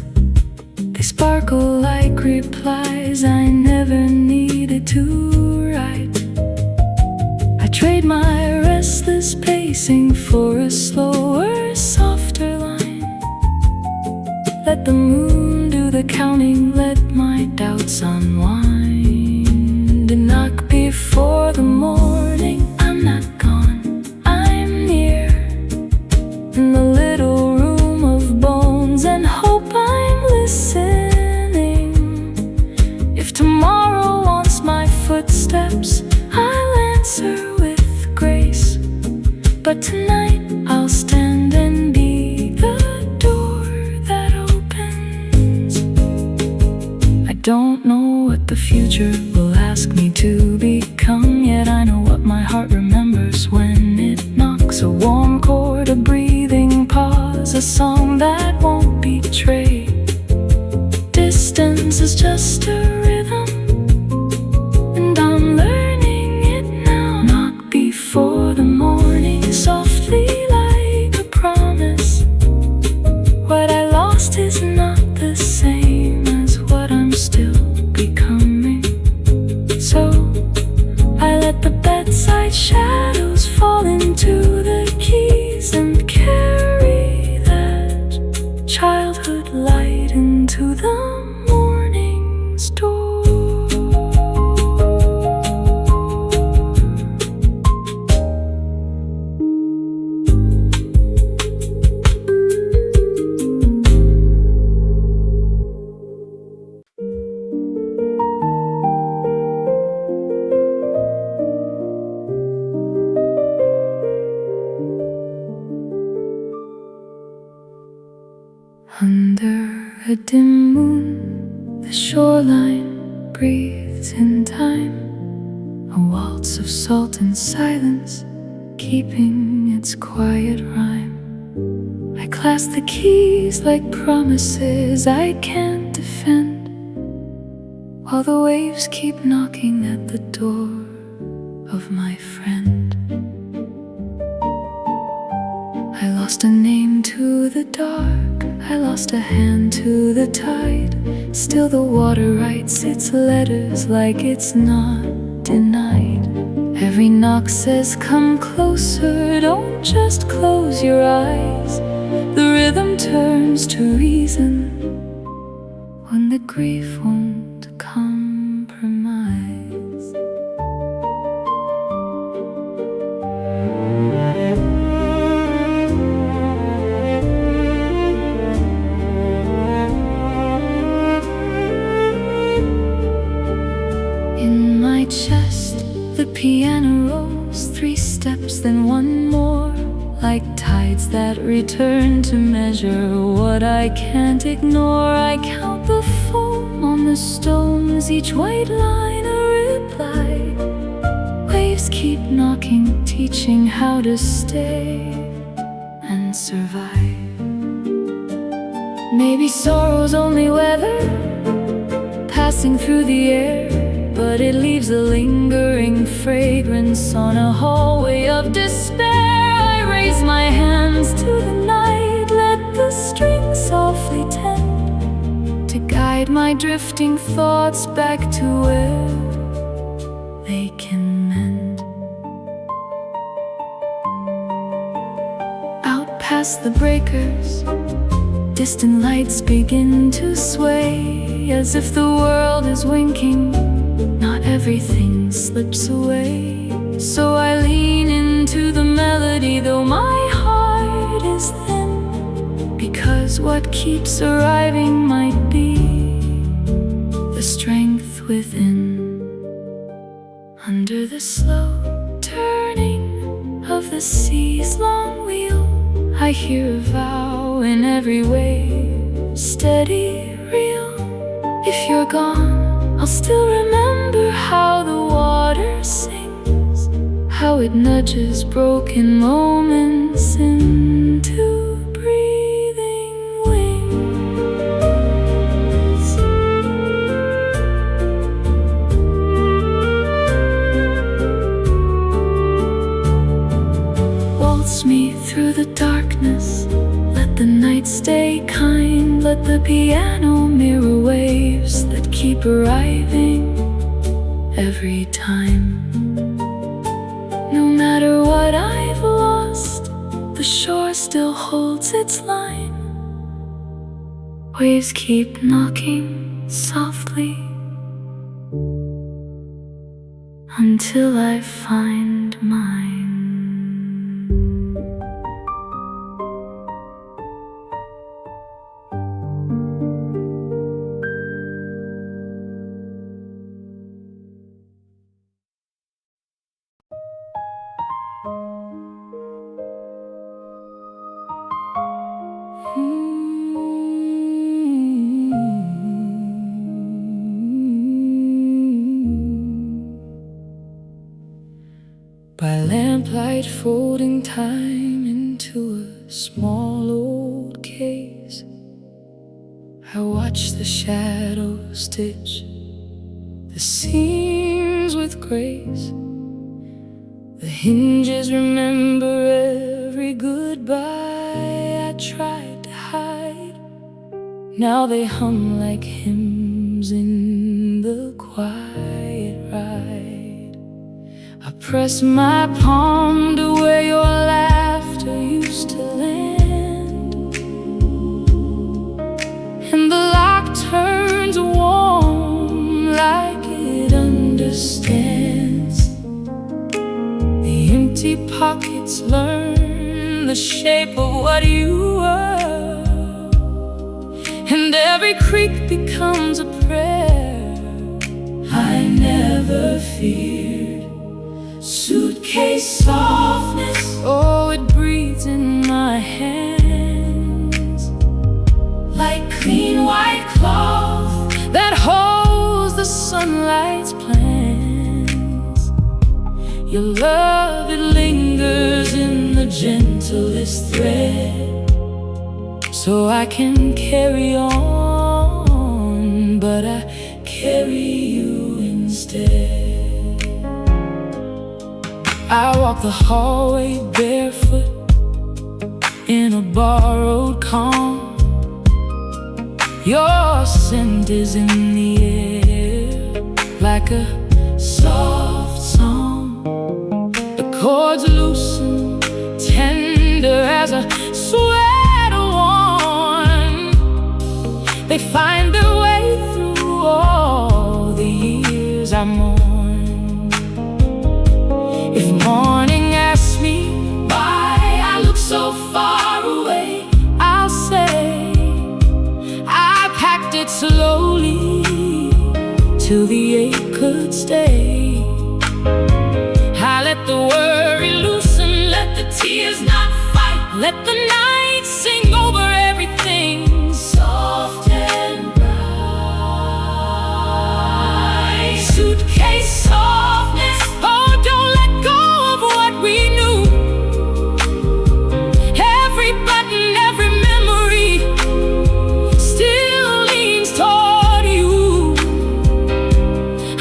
[SPEAKER 1] They sparkle like replies I never never needed to write. I trade my restless pacing for a slower, softer line. Let the moon do the counting, let my doubts unwind. And knock before the morning, I'm not gone, I'm near. In the little room of bones and hope I'm listening. If tomorrow wants my footsteps, I'll answer with grace. But tonight I'll stand and be the door that opens. I don't know what the future will ask me to become, yet I know what my heart remembers when it knocks. A warm chord, a breathing pause, a song that won't betray. Distance is just a rhythm, and I'm learning it now. Knock before the morning, softly like a promise. What I lost is not the same as what I'm still becoming. So I let the bedside shadows fall into the keys and carry that childhood light into the morning's door. Under a dim moon, the shoreline breathes in time, a waltz of salt and silence, keeping its quiet rhyme. I clasp the keys like promises I can't defend, while the waves keep knocking at the door of my friend. I lost a name to the dark, I lost a hand to the tide. Still the water writes its letters like it's not denied. Every knock says come closer, don't just close your eyes. The rhythm turns to reason when the grief won't compromise. In my chest, the piano rolls 3 steps, then one more, like tides that return to measure what I can't ignore. I count the foam on the stones, each white line a reply. Waves keep knocking, teaching how to stay and survive. Maybe sorrow's only weather passing through the air, but it leaves a lingering fragrance on a hallway of despair. I raise my hands to the night, let the strings softly tend to guide my drifting thoughts back to where they can mend. Out past the breakers, distant lights begin to sway, as if the world is winking, not everything slips away. So I lean into the melody, though my heart is thin, because what keeps arriving might be the strength within. Under the slow turning of the sea's long wheel, I hear a vow in every wave, steady, real. If you're gone, I'll still remember how the water sings, how it nudges broken moments into breathing wings. Waltz me through the darkness, let the night stay kind, let the piano mirror waves that keep arriving. every time. No matter what I've lost, the shore still holds its line. Waves keep knocking softly until I find mine.
[SPEAKER 2] By lamplight, folding time into a small old case, I watch the shadows stitch the seams with grace. The hinges remember every goodbye I tried to hide. Now they hum like hymns in the quiet ride. I press my palm to where your laughter used to land, and the lock turns warm like it understands. The empty pockets learn the shape of what you were, and every creak becomes a prayer I never feared. Suitcase softness, oh, it breathes in my hands like clean white cloth that holds the sunlight's plans. Your love, it lingers in the gentlest thread, so I can carry on, but I carry you instead. I walk the hallway barefoot in a borrowed calm. Your scent is in the air like a soft song. The chords loosen, tender as a sweater worn. They find their way through all the years I mourn. If morning asks me why I look so far away, I'll say I packed it slowly till the ache could stay. I let the worry loosen, let the tears not fight, let the night sing over everything soft and bright. Suitcase softness, oh, don't let go of what we knew. Every button, every memory still leans toward you.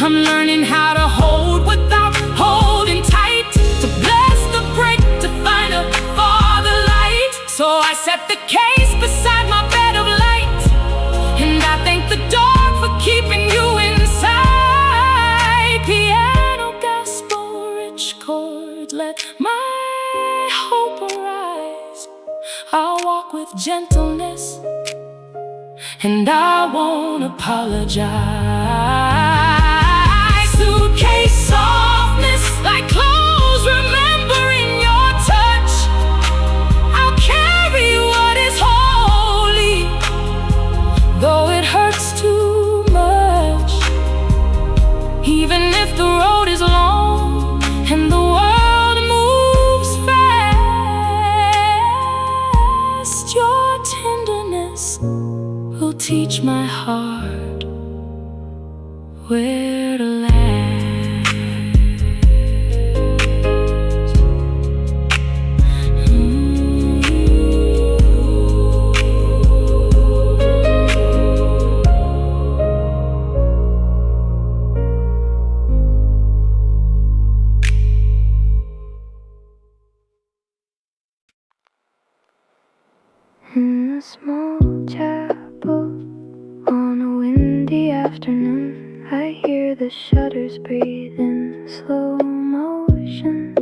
[SPEAKER 2] I'm learning how to hold without holding tight, to bless the break, to find a farther light. So I set the case beside my bed of light, and I thank the dark for keeping you inside. Piano gospel, rich chord, let my hope arise. I'll walk with gentleness, and I won't apologize. Suitcase softness, like clothes remembering your touch. I'll carry what is holy, though it hurts too much. Even if the road is long and the world moves fast, your tenderness will teach my heart where to last.
[SPEAKER 1] In a small chapel on a windy afternoon, I hear the shutters windows breathe in slow motion.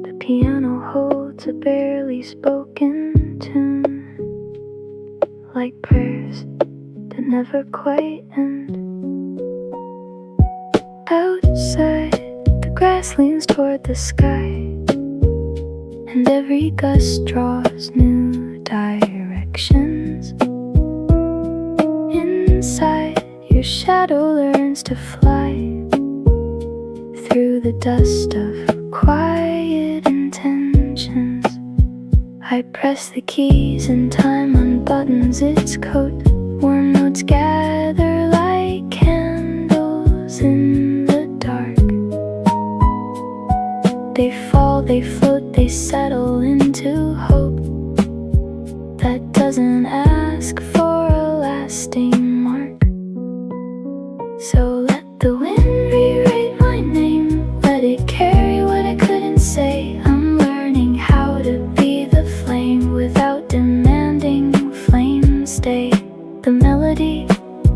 [SPEAKER 1] The piano holds a barely spoken tune, like prayers that never quite end. Outside, the grass leans toward the sky, and every gust draws new directions. Inside, your shadow learns to fly through the dust of quiet intentions. I press the keys and time unbuttons its coat. Warm notes gather like candles in the dark. They fall, they float, they settle into hope that doesn't ask for a lasting mark. So let the wind rewrite my name, let it carry what I couldn't say. I'm learning how to be the flame without demanding flame stay. The melody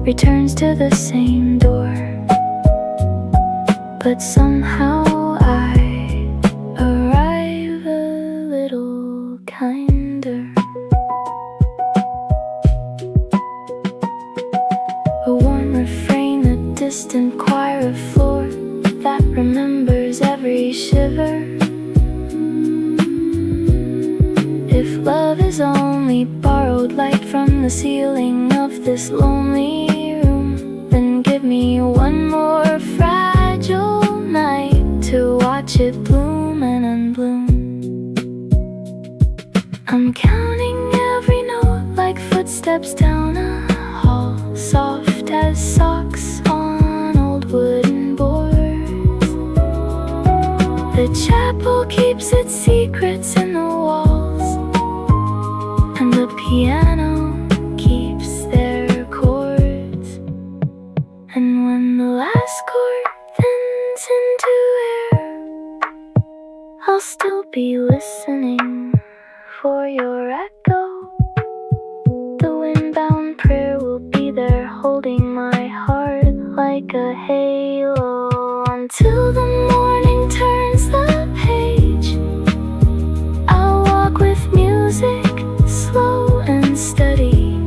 [SPEAKER 1] returns to the same door, but somehow I arrive a little kinder. A warm refrain, a distant choir, a floor that remembers every shiver. If love is only borrowed light from the ceiling of this lonely room, then give me one more fragile night to watch it bloom and unbloom. I'm counting every note like footsteps down a hall, soft as socks on old wooden boards. The chapel keeps its secrets in the walls, and the piano keeps their chords. And when the last chord thins into air, I'll still be listening for your echo. The windbound prayer will be there, holding my heart like a halo until the morning turns the page. I'll walk with music, slow and steady,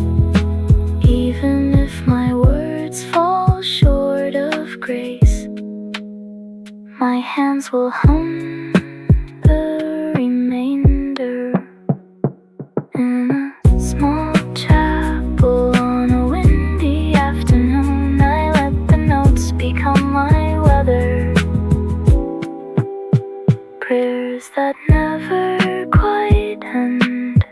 [SPEAKER 1] even if my words fall short of grace. My hands will hum the remainder in a small chapel on a windy afternoon. I let the notes become my weather, prayers that never quite end,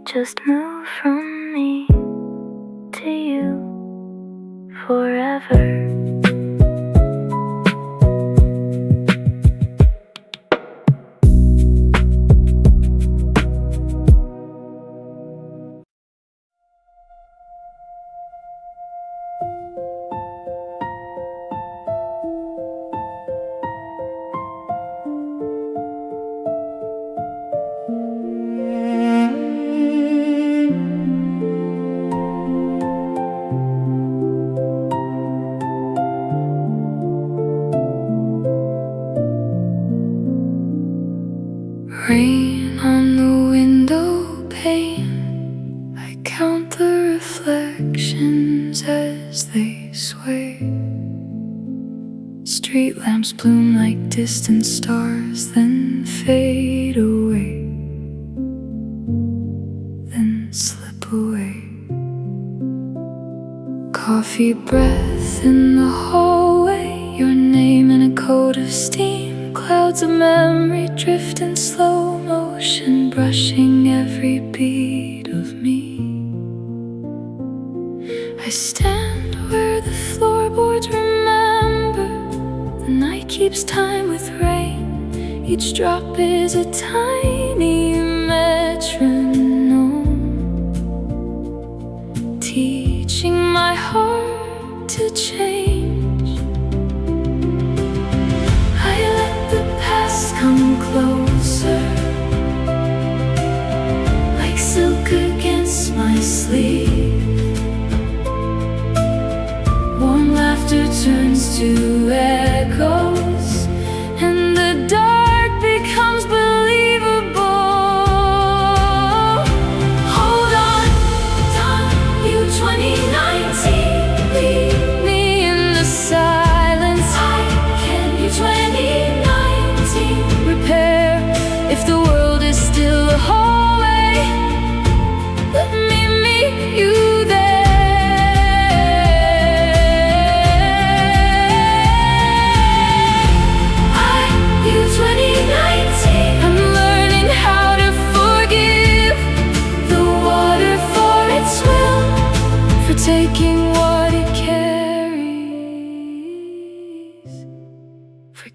[SPEAKER 1] just move from me to you forever.
[SPEAKER 2] Rain on the window pane, I count the reflections as they sway. Street lamps bloom like distant stars, then fade away, then slip away. Coffee breath in the hallway, your name in a coat of steam. Clouds of memory drift in slow motion, brushing every beat of me. I stand where the floorboards remember. The night keeps time with rain. Each drop is a tiny metronome, teaching my heart to change. Come closer, like silk against my sleeve. Warm laughter turns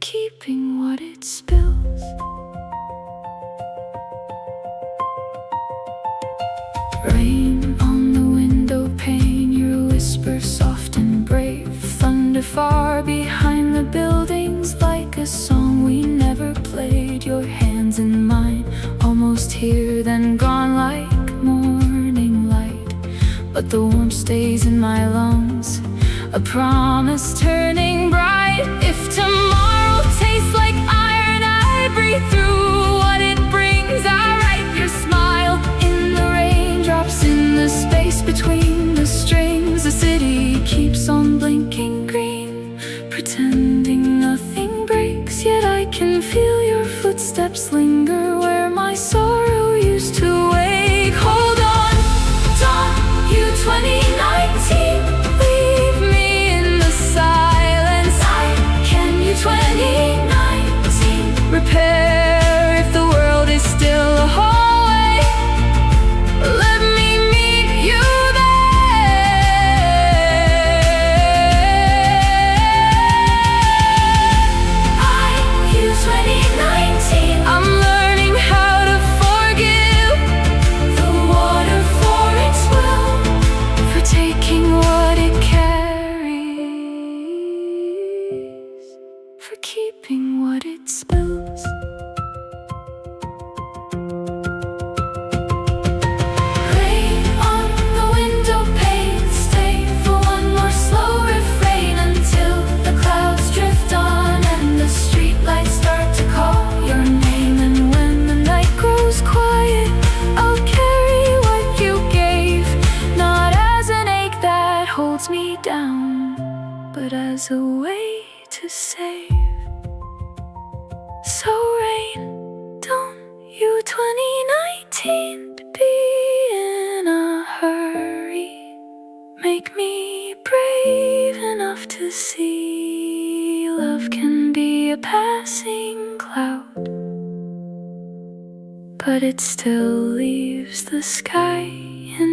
[SPEAKER 1] keeping what it spills. Rain on the window pane, your whisper soft and brave. Thunder far behind the buildings, like a song we never played. Your hands in mine, almost here then gone like morning light. But the warmth stays in my lungs, a promise turning bright. If tomorrow tastes like iron, I breathe through what it brings. I write your smile in the raindrops, in the space between the strings. The city keeps on blinking green, pretending nothing breaks. Yet I can feel your footsteps linger where my sorrow used to wake. Hold on, dawn, you 2019. Leave me in the silence. Can you 2019 repair if the world is still a hallway? Let me meet you there. You 2019. I'm learning how to forgive the water for its will, for taking what it carries, for keeping what it spills. Rain on the window pane, stay for one more slow refrain until the clouds drift on and the streetlights start to call your name. And when the night grows quiet, I'll carry what you gave, not as an ache that holds me down, but as a way to save. So rain, don't you 2019 be in a hurry. Make me brave enough to see love can be a passing cloud, but it still leaves the sky in